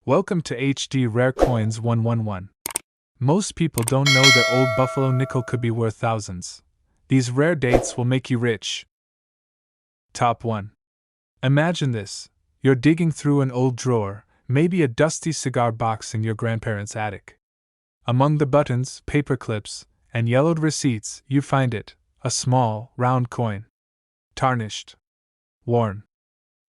Welcome to HD Rare Coins 111. Most people don't know their old buffalo nickel could be worth thousands. These rare dates will make you rich. Top 1. Imagine this. You're digging through an old drawer, maybe a dusty cigar box in your grandparents' attic. Among the buttons, paper clips, and yellowed receipts, you find it, a small, round coin. Tarnished. Worn.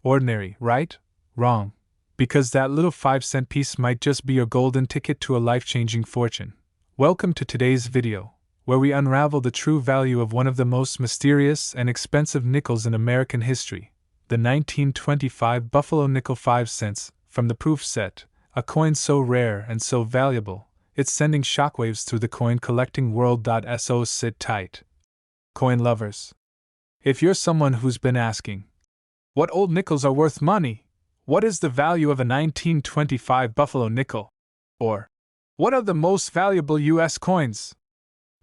Ordinary, right? Wrong. Because that little 5-cent piece might just be your golden ticket to a life-changing fortune. Welcome to today's video, where we unravel the true value of one of the most mysterious and expensive nickels in American history, the 1925 Buffalo nickel 5 cents, from the proof set, a coin so rare and so valuable, it's sending shockwaves through the coin-collecting world. So sit tight. Coin lovers. If you're someone who's been asking, what old nickels are worth money? What is the value of a 1925 Buffalo nickel? Or, what are the most valuable US coins?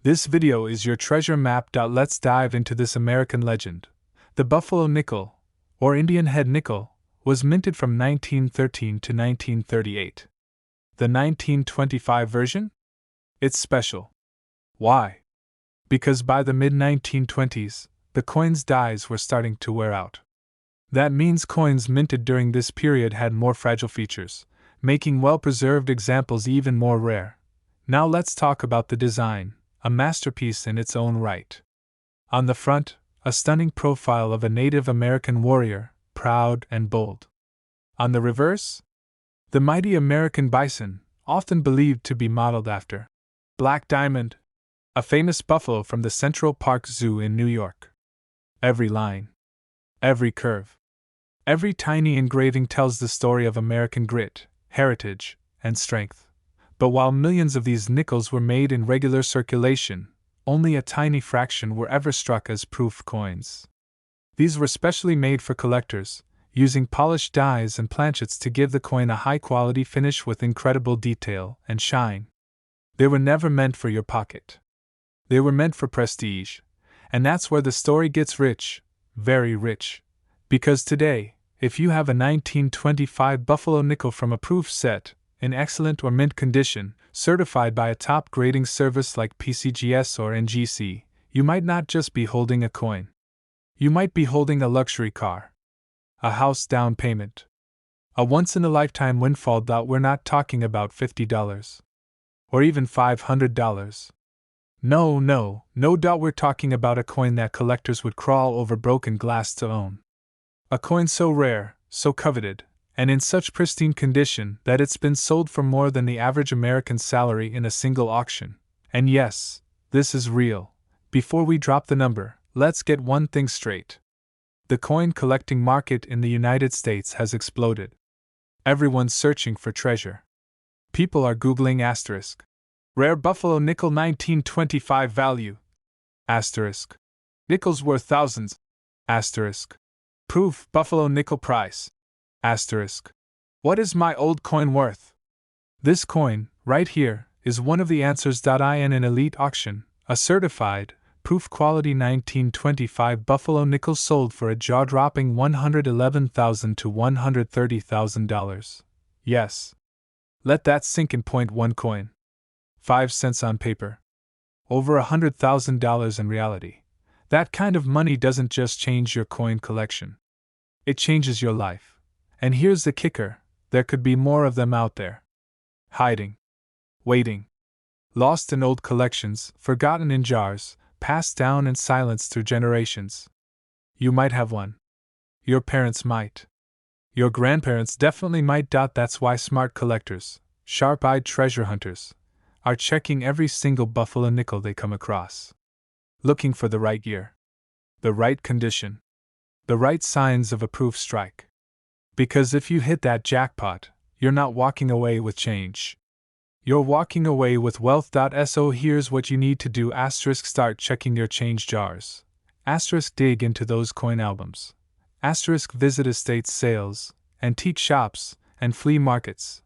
This video is your treasure map. Let's dive into this American legend. The Buffalo nickel, or Indian head nickel, was minted from 1913 to 1938. The 1925 version? It's special. Why? Because by the mid-1920s, the coin's dies were starting to wear out. That means coins minted during this period had more fragile features, making well-preserved examples even more rare. Now let's talk about the design, a masterpiece in its own right. On the front, a stunning profile of a Native American warrior, proud and bold. On the reverse, the mighty American bison, often believed to be modeled after Black Diamond, a famous buffalo from the Central Park Zoo in New York. Every line, every curve, every tiny engraving tells the story of American grit, heritage, and strength. But while millions of these nickels were made in regular circulation, only a tiny fraction were ever struck as proof coins. These were specially made for collectors, using polished dies and planchets to give the coin a high-quality finish with incredible detail and shine. They were never meant for your pocket. They were meant for prestige, and that's where the story gets rich, very rich. Because today, if you have a 1925 Buffalo nickel from a proof set, in excellent or mint condition, certified by a top grading service like PCGS or NGC, you might not just be holding a coin. You might be holding a luxury car, a house down payment, a once-in-a-lifetime windfall. We're not talking about $50 or even $500. No. We're talking about a coin that collectors would crawl over broken glass to own. A coin so rare, so coveted, and in such pristine condition that it's been sold for more than the average American salary in a single auction. And yes, this is real. Before we drop the number, let's get one thing straight. The coin collecting market in the United States has exploded. Everyone's searching for treasure. People are Googling asterisk. Rare Buffalo nickel 1925 value. Asterisk. Nickels worth thousands. Asterisk. Proof Buffalo nickel price. Asterisk. What is my old coin worth? This coin, right here, is one of the answers. In an elite auction, a certified, proof quality 1925 Buffalo nickel sold for a jaw-dropping $111,000 to $130,000. Yes. Let that sink in. .1 coin. 5 cents on paper. Over $100,000 in reality. That kind of money doesn't just change your coin collection. It changes your life. And here's the kicker, there could be more of them out there. Hiding. Waiting. Lost in old collections, forgotten in jars, passed down in silence through generations. You might have one. Your parents might. Your grandparents definitely might. That's why smart collectors, sharp-eyed treasure hunters, are checking every single Buffalo nickel they come across. Looking for the right year, the right condition, the right signs of a proof strike. Because if you hit that jackpot, you're not walking away with change. You're walking away with wealth. So here's what you need to do. Asterisk. Start checking your change jars. Asterisk. Dig into those coin albums. Asterisk. Visit estate sales, antique shops, and flea markets.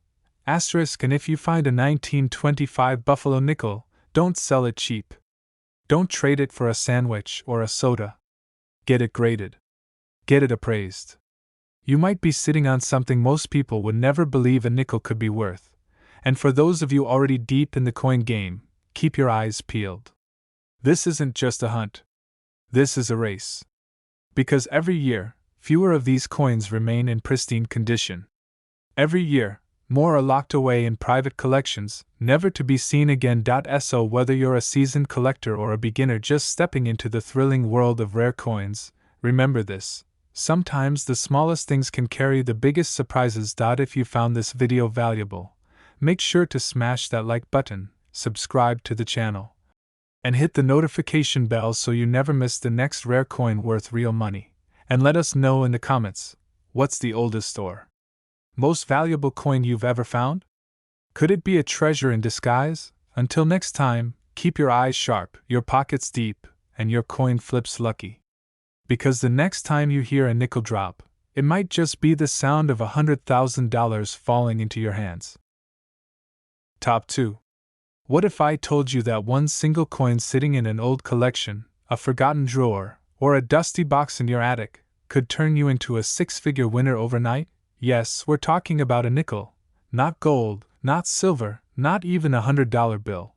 Asterisk. And if you find a 1925 Buffalo nickel, don't sell it cheap. Don't trade it for a sandwich or a soda. Get it graded. Get it appraised. You might be sitting on something most people would never believe a nickel could be worth. And for those of you already deep in the coin game, keep your eyes peeled. This isn't just a hunt. This is a race. Because every year, fewer of these coins remain in pristine condition. Every year, more are locked away in private collections, never to be seen again. So whether you're a seasoned collector or a beginner just stepping into the thrilling world of rare coins, remember this: sometimes the smallest things can carry the biggest surprises. If you found this video valuable, make sure to smash that like button, subscribe to the channel, and hit the notification bell so you never miss the next rare coin worth real money. And let us know in the comments, what's the oldest or most valuable coin you've ever found? Could it be a treasure in disguise? Until next time, keep your eyes sharp, your pockets deep, and your coin flips lucky. Because the next time you hear a nickel drop, it might just be the sound of $100,000 falling into your hands. Top 2. What if I told you that one single coin sitting in an old collection, a forgotten drawer, or a dusty box in your attic, could turn you into a six-figure winner overnight? Yes, we're talking about a nickel. Not gold, not silver, not even a $100 bill.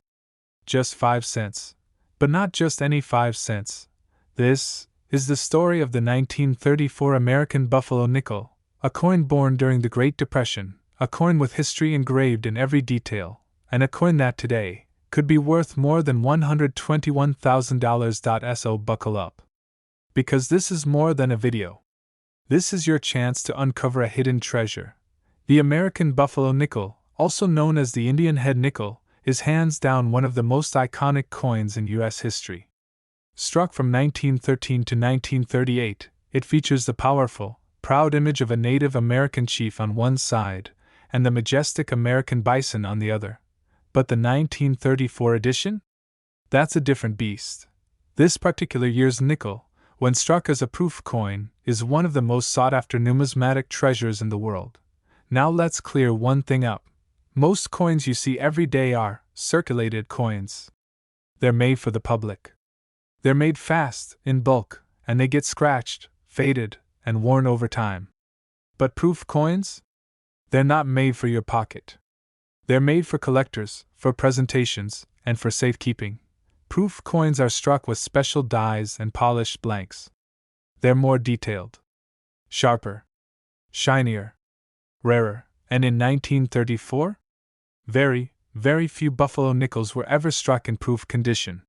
Just 5 cents. But not just any 5 cents. This is the story of the 1934 American Buffalo nickel, a coin born during the Great Depression, a coin with history engraved in every detail, and a coin that today could be worth more than $121,000. So buckle up. Because this is more than a video. This is your chance to uncover a hidden treasure. The American Buffalo nickel, also known as the Indian head nickel, is hands down one of the most iconic coins in U.S. history. Struck from 1913 to 1938, it features the powerful, proud image of a Native American chief on one side and the majestic American bison on the other. But the 1934 edition? That's a different beast. This particular year's nickel, when struck as a proof coin, is one of the most sought-after numismatic treasures in the world. Now let's clear one thing up. Most coins you see every day are circulated coins. They're made for the public. They're made fast, in bulk, and they get scratched, faded, and worn over time. But proof coins? They're not made for your pocket. They're made for collectors, for presentations, and for safekeeping. Proof coins are struck with special dies and polished blanks. They're more detailed, sharper, shinier, rarer, and in 1934? Very, very few Buffalo nickels were ever struck in proof condition.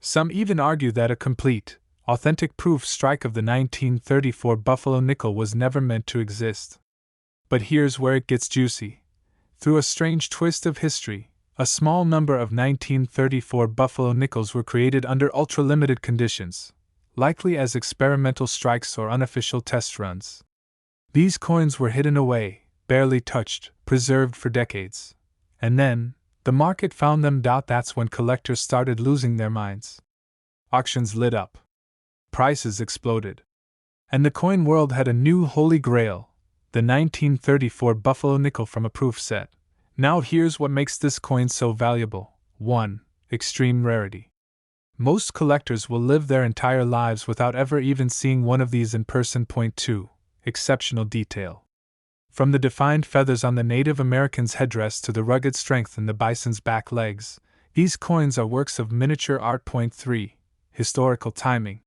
Some even argue that a complete, authentic proof strike of the 1934 Buffalo nickel was never meant to exist. But here's where it gets juicy. Through a strange twist of history, a small number of 1934 Buffalo nickels were created under ultra-limited conditions, likely as experimental strikes or unofficial test runs. These coins were hidden away, barely touched, preserved for decades. And then, the market found them. That's when collectors started losing their minds. Auctions lit up. Prices exploded. And the coin world had a new holy grail, the 1934 Buffalo nickel from a proof set. Now here's what makes this coin so valuable. 1. Extreme rarity. Most collectors will live their entire lives without ever even seeing one of these in person. 2. Exceptional detail. From the defined feathers on the Native American's headdress to the rugged strength in the bison's back legs, these coins are works of miniature art. 3. Historical timing.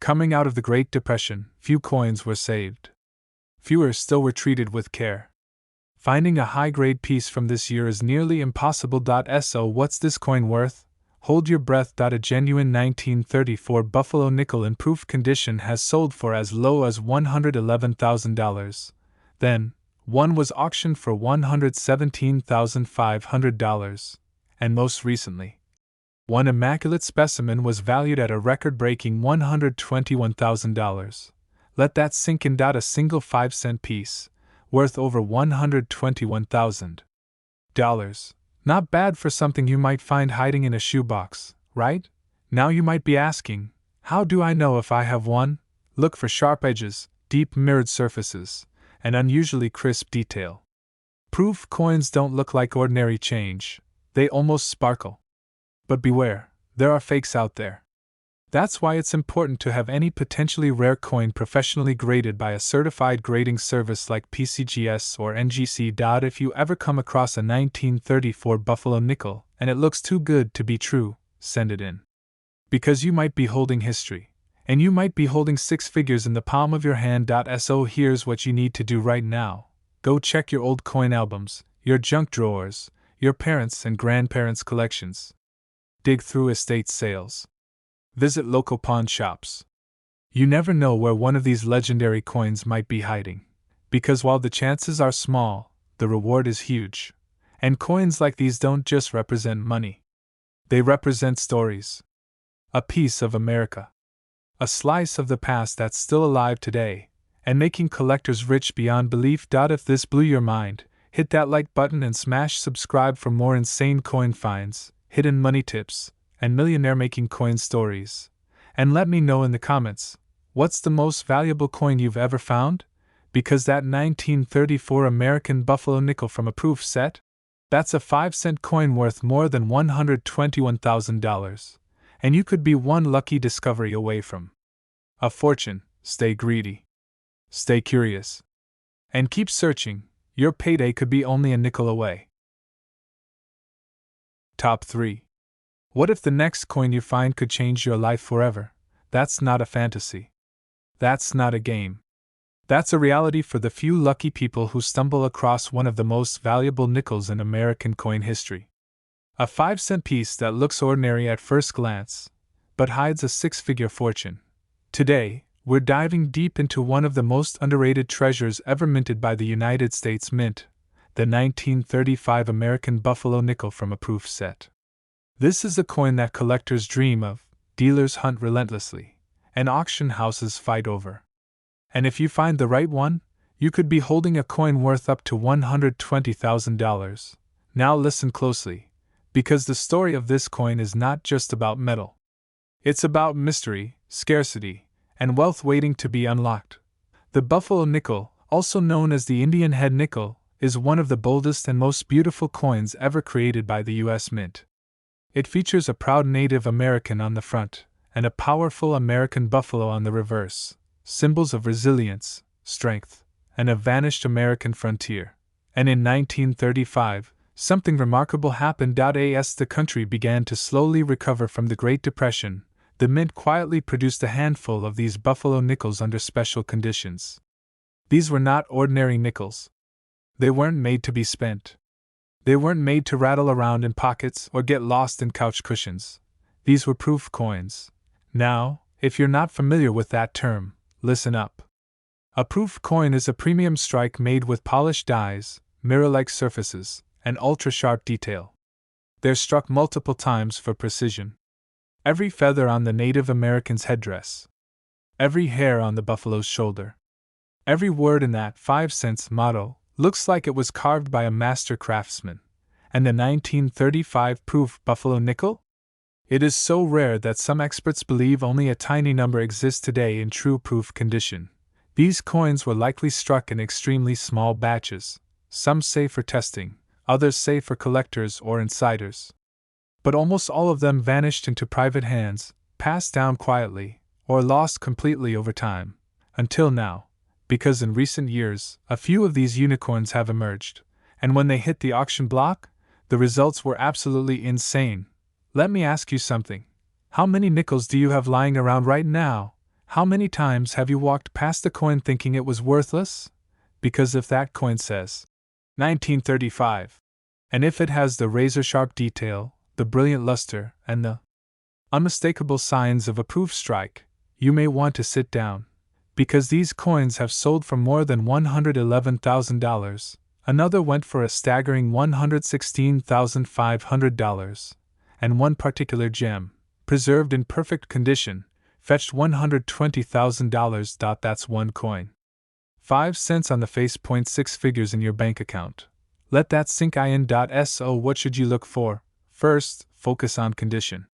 Coming out of the Great Depression, few coins were saved. Fewer still were treated with care. Finding a high-grade piece from this year is nearly impossible. So what's this coin worth? Hold your breath. A genuine 1934 Buffalo nickel in proof condition has sold for as low as $111,000. Then, one was auctioned for $117,500. And most recently, one immaculate specimen was valued at a record-breaking $121,000. Let that sink in. A single 5-cent piece, worth over $121,000. Not bad for something you might find hiding in a shoebox, right? Now you might be asking, how do I know if I have one? Look for sharp edges, deep mirrored surfaces, and unusually crisp detail. Proof coins don't look like ordinary change, they almost sparkle. But beware, there are fakes out there. That's why it's important to have any potentially rare coin professionally graded by a certified grading service like PCGS or NGC. If you ever come across a 1934 Buffalo nickel and it looks too good to be true, send it in. Because you might be holding history, and you might be holding six figures in the palm of your hand. So here's what you need to do right now. Go check your old coin albums, your junk drawers, your parents' and grandparents' collections. Dig through estate sales. Visit local pawn shops. You never know where one of these legendary coins might be hiding, because while the chances are small, the reward is huge. And coins like these don't just represent money. They represent stories. A piece of America. A slice of the past that's still alive today, and making collectors rich beyond belief. If this blew your mind, hit that like button and smash subscribe for more insane coin finds, hidden money tips, and millionaire-making coin stories. And let me know in the comments, what's the most valuable coin you've ever found? Because that 1934 American Buffalo nickel from a proof set? That's a 5-cent coin worth more than $121,000. And you could be one lucky discovery away from a fortune. Stay greedy. Stay curious. And keep searching. Your payday could be only a nickel away. Top 3. What if the next coin you find could change your life forever? That's not a fantasy. That's not a game. That's a reality for the few lucky people who stumble across one of the most valuable nickels in American coin history. A 5-cent piece that looks ordinary at first glance, but hides a six-figure fortune. Today, we're diving deep into one of the most underrated treasures ever minted by the United States Mint, the 1935 American Buffalo nickel from a proof set. This is a coin that collectors dream of, dealers hunt relentlessly, and auction houses fight over. And if you find the right one, you could be holding a coin worth up to $120,000. Now listen closely, because the story of this coin is not just about metal. It's about mystery, scarcity, and wealth waiting to be unlocked. The Buffalo nickel, also known as the Indian head nickel, is one of the boldest and most beautiful coins ever created by the U.S. Mint. It features a proud Native American on the front, and a powerful American buffalo on the reverse, symbols of resilience, strength, and a vanished American frontier. And in 1935, something remarkable happened. As the country began to slowly recover from the Great Depression, the Mint quietly produced a handful of these Buffalo nickels under special conditions. These were not ordinary nickels. They weren't made to be spent. They weren't made to rattle around in pockets or get lost in couch cushions. These were proof coins. Now, if you're not familiar with that term, listen up. A proof coin is a premium strike made with polished dies, mirror-like surfaces, and ultra-sharp detail. They're struck multiple times for precision. Every feather on the Native American's headdress. Every hair on the buffalo's shoulder. Every word in that 5 cents motto looks like it was carved by a master craftsman. And the 1935 proof Buffalo nickel? It is so rare that some experts believe only a tiny number exists today in true proof condition. These coins were likely struck in extremely small batches, some say for testing, others say for collectors or insiders. But almost all of them vanished into private hands, passed down quietly, or lost completely over time, until now. Because in recent years, a few of these unicorns have emerged, and when they hit the auction block, the results were absolutely insane. Let me ask you something. How many nickels do you have lying around right now? How many times have you walked past a coin thinking it was worthless? Because if that coin says 1935, and if it has the razor-sharp detail, the brilliant luster, and the unmistakable signs of a proof strike, you may want to sit down. Because these coins have sold for more than $111,000, another went for a staggering $116,500, and one particular gem, preserved in perfect condition, fetched $120,000. That's one coin. 5 cents on the face, 0.6 figures in your bank account. Let that sink in. So what should you look for? First, focus on condition.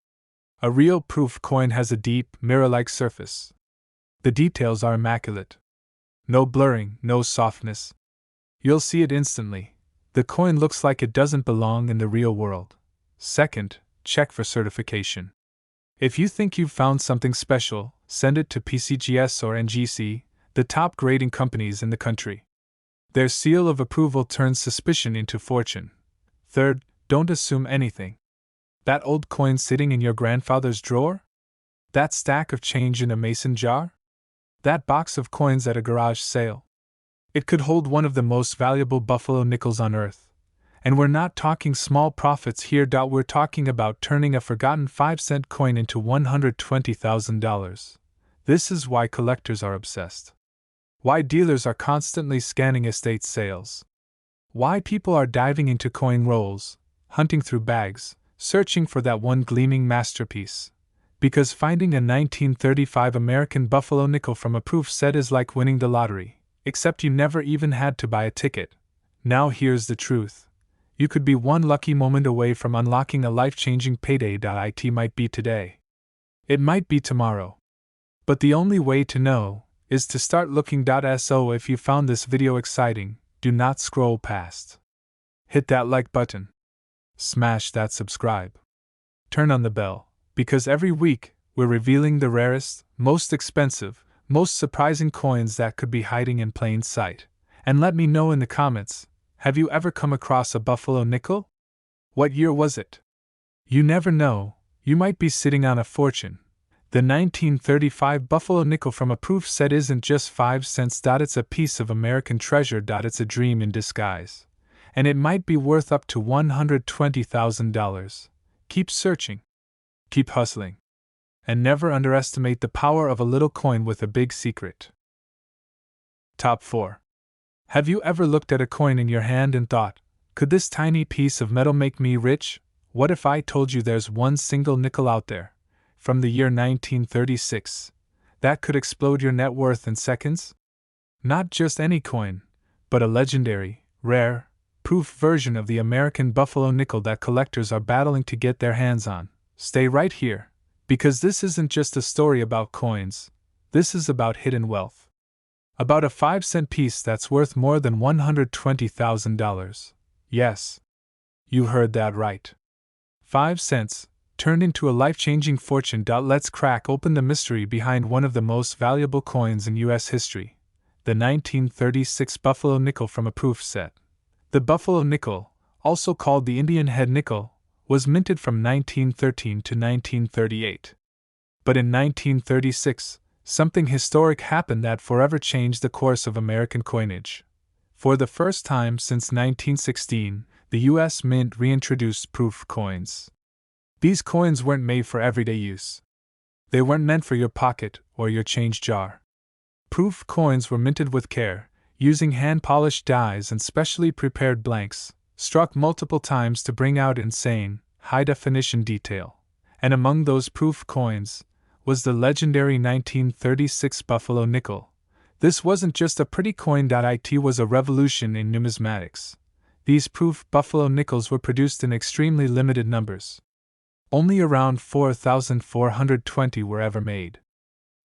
A real proof coin has a deep, mirror-like surface. The details are immaculate. No blurring, no softness. You'll see it instantly. The coin looks like it doesn't belong in the real world. Second, check for certification. If you think you've found something special, send it to PCGS or NGC, the top grading companies in the country. Their seal of approval turns suspicion into fortune. Third, don't assume anything. That old coin sitting in your grandfather's drawer? That stack of change in a mason jar? That box of coins at a garage sale? It could hold one of the most valuable buffalo nickels on earth. And we're not talking small profits here. We're talking about turning a forgotten 5-cent coin into $120,000. This is why collectors are obsessed. Why dealers are constantly scanning estate sales. Why people are diving into coin rolls, hunting through bags, searching for that one gleaming masterpiece. Because finding a 1935 American buffalo nickel from a proof set is like winning the lottery, except you never even had to buy a ticket. Now here's the truth. You could be one lucky moment away from unlocking a life-changing payday. It might be today. It might be tomorrow. But the only way to know is to start looking. So if you found this video exciting, do not scroll past. Hit that like button. Smash that subscribe. Turn on the bell, because every week we're revealing the rarest, most expensive, most surprising coins that could be hiding in plain sight. And let me know in the comments, have you ever come across a buffalo nickel? What year was it? You never know, you might be sitting on a fortune. The 1935 buffalo nickel from a proof set isn't just 5 cents. It's a piece of American treasure. It's a dream in disguise. And it might be worth up to $120,000. Keep searching. Keep hustling. And never underestimate the power of a little coin with a big secret. Top 4. Have you ever looked at a coin in your hand and thought, could this tiny piece of metal make me rich? What if I told you there's one single nickel out there, from the year 1936, that could explode your net worth in seconds? Not just any coin, but a legendary, rare, proof version of the American buffalo nickel that collectors are battling to get their hands on. Stay right here, because this isn't just a story about coins, this is about hidden wealth. About a 5-cent piece that's worth more than $120,000. Yes. You heard that right. 5 cents, turned into a life-changing fortune. Let's crack open the mystery behind one of the most valuable coins in U.S. history, the 1936 buffalo nickel from a proof set. The buffalo nickel, also called the Indian head nickel, was minted from 1913 to 1938. But in 1936, something historic happened that forever changed the course of American coinage. For the first time since 1916, the U.S. Mint reintroduced proof coins. These coins weren't made for everyday use. They weren't meant for your pocket or your change jar. Proof coins were minted with care, using hand-polished dies and specially prepared blanks, struck multiple times to bring out insane, high-definition detail. And among those proof coins was the legendary 1936 buffalo nickel. This wasn't just a pretty coin. It was a revolution in numismatics. These proof buffalo nickels were produced in extremely limited numbers. Only around 4,420 were ever made.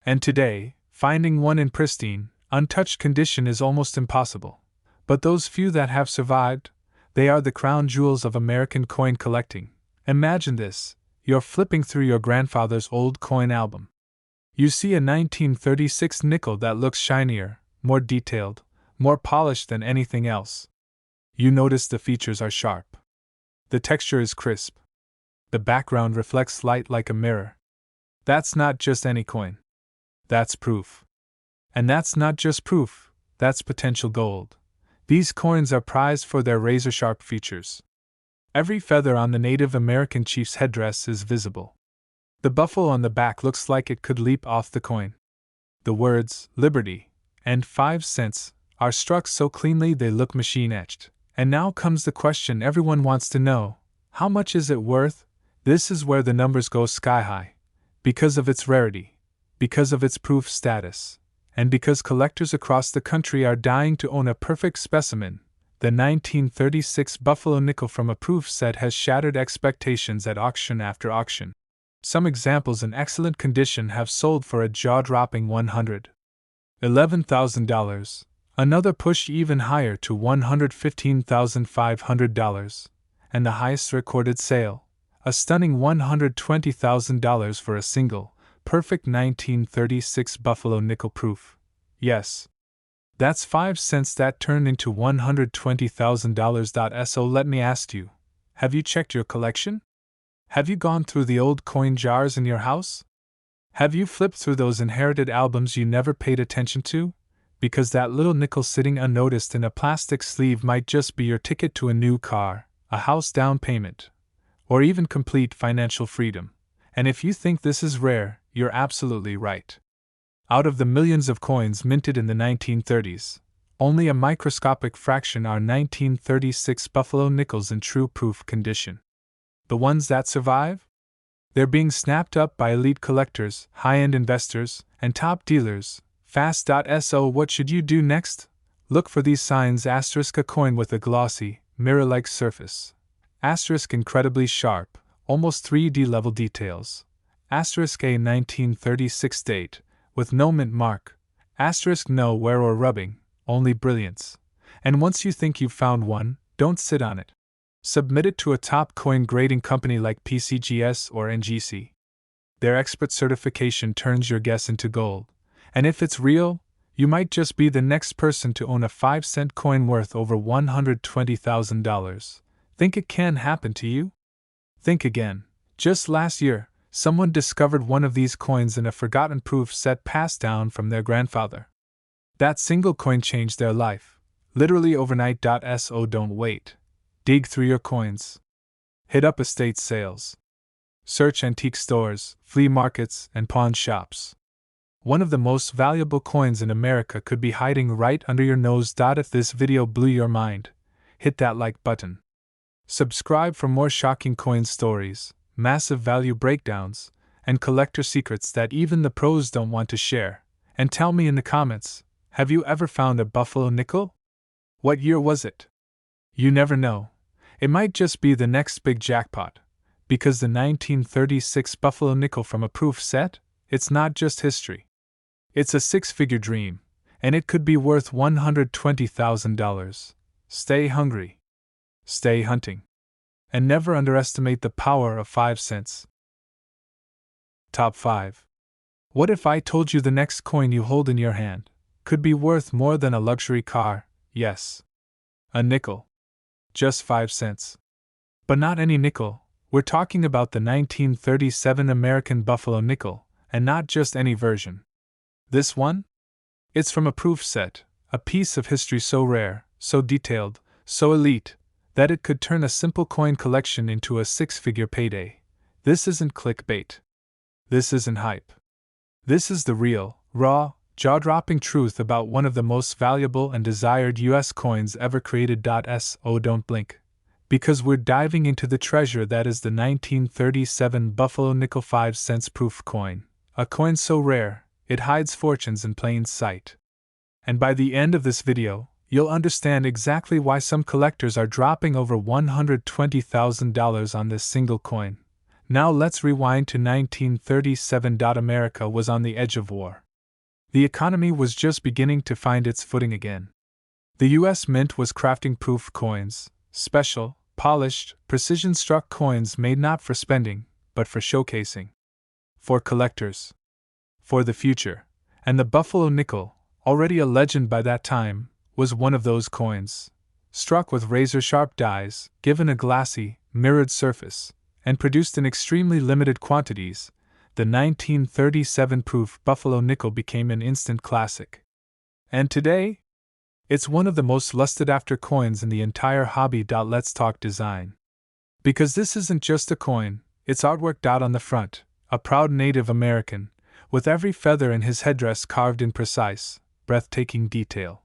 And today, finding one in pristine, untouched condition is almost impossible. But those few that have survived, they are the crown jewels of American coin collecting. Imagine this. You're flipping through your grandfather's old coin album. You see a 1936 nickel that looks shinier, more detailed, more polished than anything else. You notice the features are sharp. The texture is crisp. The background reflects light like a mirror. That's not just any coin. That's proof. And that's not just proof, that's potential gold. These coins are prized for their razor-sharp features. Every feather on the Native American chief's headdress is visible. The buffalo on the back looks like it could leap off the coin. The words, Liberty, and 5 cents, are struck so cleanly they look machine-etched. And now comes the question everyone wants to know. How much is it worth? This is where the numbers go sky-high. Because of its rarity, because of its proof status, and because collectors across the country are dying to own a perfect specimen. The 1936 buffalo nickel from a proof set has shattered expectations at auction after auction. Some examples in excellent condition have sold for a jaw-dropping $111,000, another pushed even higher to $115,500, and the highest recorded sale, A stunning $120,000 for a single, perfect 1936 Buffalo nickel proof. Yes. That's 5 cents that turned into $120,000. So let me ask you, have you checked your collection? Have you gone through the old coin jars in your house? Have you flipped through those inherited albums you never paid attention to? Because that little nickel sitting unnoticed in a plastic sleeve might just be your ticket to a new car, a house down payment, or even complete financial freedom. And if you think this is rare, you're absolutely right. Out of the millions of coins minted in the 1930s, only a microscopic fraction are 1936 Buffalo nickels in true proof condition. The ones that survive? They're being snapped up by elite collectors, high-end investors, and top dealers. Fast.so. What should you do next? Look for these signs: asterisk, a coin with a glossy, mirror-like surface. Asterisk, incredibly sharp, almost 3D level details. Asterisk, a 1936 date, with no mint mark. Asterisk, no wear or rubbing, only brilliance. And once you think you've found one, don't sit on it. Submit it to a top coin grading company like PCGS or NGC. Their expert certification turns your guess into gold. And if it's real, you might just be the next person to own a 5-cent coin worth over $120,000. Think it can happen to you? Think again. Just last year, someone discovered one of these coins in a forgotten proof set passed down from their grandfather. That single coin changed their life, literally overnight. So don't wait. Dig through your coins. Hit up estate sales. Search antique stores, flea markets, and pawn shops. One of the most valuable coins in America could be hiding right under your nose. If this video blew your mind, hit that like button. Subscribe for more shocking coin stories, massive value breakdowns, and collector secrets that even the pros don't want to share. And tell me in the comments, have you ever found a Buffalo nickel? What year was it? You never know. It might just be the next big jackpot. Because the 1936 Buffalo nickel from a proof set, it's not just history. It's a six-figure dream, and it could be worth $120,000. Stay hungry. Stay hunting. And never underestimate the power of 5 cents. Top 5. What if I told you the next coin you hold in your hand could be worth more than a luxury car? Yes. A nickel. Just 5 cents. But not any nickel. We're talking about the 1937 American Buffalo nickel, and not just any version. This one? It's from a proof set, a piece of history so rare, so detailed, so elite, that it could turn a simple coin collection into a six-figure payday. This isn't clickbait. This isn't hype. This is the real, raw, jaw-dropping truth about one of the most valuable and desired U.S. coins ever created. So don't blink. Because we're diving into the treasure that is the 1937 Buffalo nickel 5 cents proof coin. A coin so rare, it hides fortunes in plain sight. And by the end of this video, you'll understand exactly why some collectors are dropping over $120,000 on this single coin. Now let's rewind to 1937. America was on the edge of war. The economy was just beginning to find its footing again. The U.S. Mint was crafting proof coins, special, polished, precision-struck coins made not for spending, but for showcasing. For collectors. For the future. And the Buffalo nickel, already a legend by that time, was one of those coins. Struck with razor-sharp dies, given a glassy, mirrored surface, and produced in extremely limited quantities, the 1937 proof Buffalo nickel became an instant classic. And today? It's one of the most lusted-after coins in the entire hobby. Let's talk design. Because this isn't just a coin, it's artwork. On the front, a proud Native American, with every feather in his headdress carved in precise, breathtaking detail.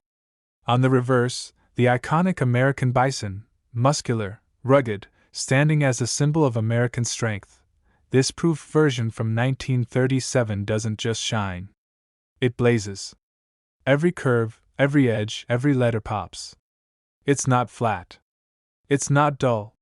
On the reverse, the iconic American bison, muscular, rugged, standing as a symbol of American strength. This proof version from 1937 doesn't just shine. It blazes. Every curve, every edge, every letter pops. It's not flat. It's not dull.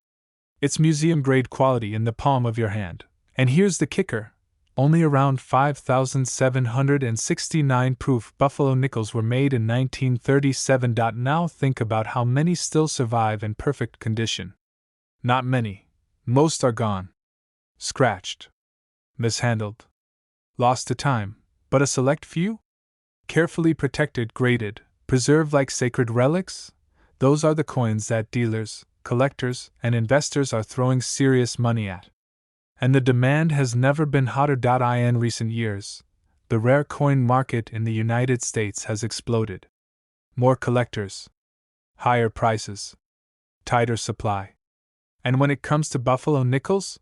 It's museum-grade quality in the palm of your hand. And here's the kicker. Only around 5,769 proof Buffalo nickels were made in 1937. Now think about how many still survive in perfect condition. Not many. Most are gone. Scratched. Mishandled. Lost to time, but a select few? Carefully protected, graded, preserved like sacred relics? Those are the coins that dealers, collectors, and investors are throwing serious money at. And the demand has never been hotter. In recent years, the rare coin market in the United States has exploded. More collectors, higher prices, tighter supply. And when it comes to Buffalo nickels,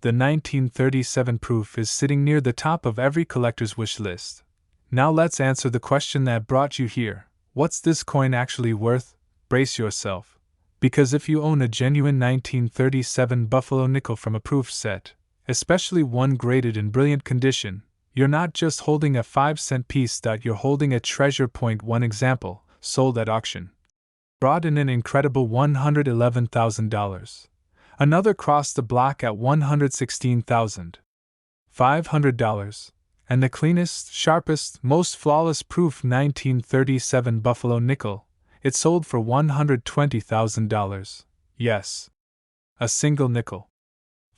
the 1937 proof is sitting near the top of every collector's wish list. Now let's answer the question that brought you here. What's this coin actually worth? Brace yourself. Because if you own a genuine 1937 Buffalo nickel from a proof set, especially one graded in brilliant condition, you're not just holding a 5-cent piece. You're holding a treasure. One example, sold at auction, brought in an incredible $111,000. Another crossed the block at $116,500. And the cleanest, sharpest, most flawless proof 1937 Buffalo nickel, it sold for $120,000. Yes. A single nickel.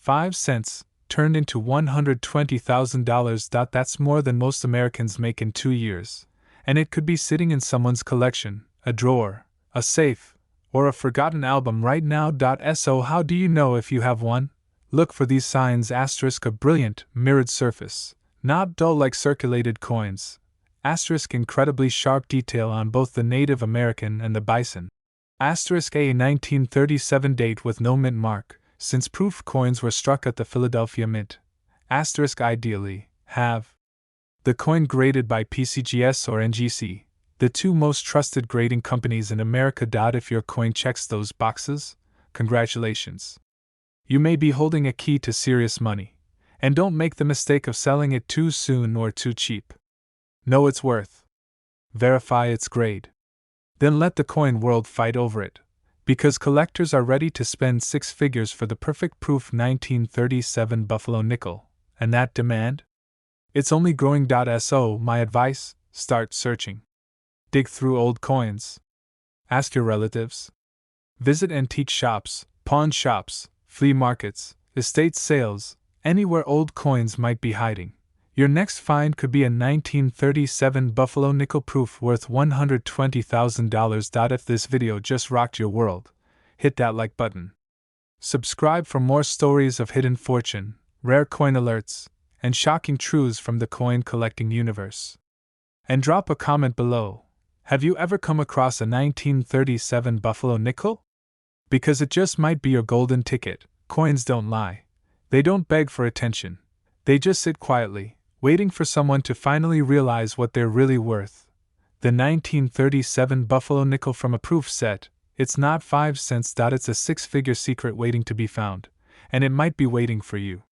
5 cents, turned into $120,000. That's more than most Americans make in 2 years. And it could be sitting in someone's collection, a drawer, a safe, or a forgotten album right now. So how do you know if you have one? Look for these signs. Asterisk, a brilliant, mirrored surface, not dull like circulated coins. Asterisk, incredibly sharp detail on both the Native American and the bison. Asterisk, a 1937 date with no mint mark, since proof coins were struck at the Philadelphia Mint. Asterisk, ideally, have the coin graded by PCGS or NGC, the two most trusted grading companies in America. If your coin checks those boxes, congratulations. You may be holding a key to serious money. And don't make the mistake of selling it too soon or too cheap. Know its worth. Verify its grade. Then let the coin world fight over it. Because collectors are ready to spend 6 figures for the perfect proof 1937 Buffalo nickel. And that demand? It's only growing. So, my advice, start searching. Dig through old coins. Ask your relatives. Visit antique shops, pawn shops, flea markets, estate sales, anywhere old coins might be hiding. Your next find could be a 1937 Buffalo nickel proof worth $120,000. If this video just rocked your world, hit that like button. Subscribe for more stories of hidden fortune, rare coin alerts, and shocking truths from the coin collecting universe. And drop a comment below. Have you ever come across a 1937 Buffalo nickel? Because it just might be your golden ticket. Coins don't lie. They don't beg for attention. They just sit quietly, waiting for someone to finally realize what they're really worth. The 1937 Buffalo nickel from a proof set, it's not 5 cents. It's a 6-figure secret waiting to be found, and it might be waiting for you.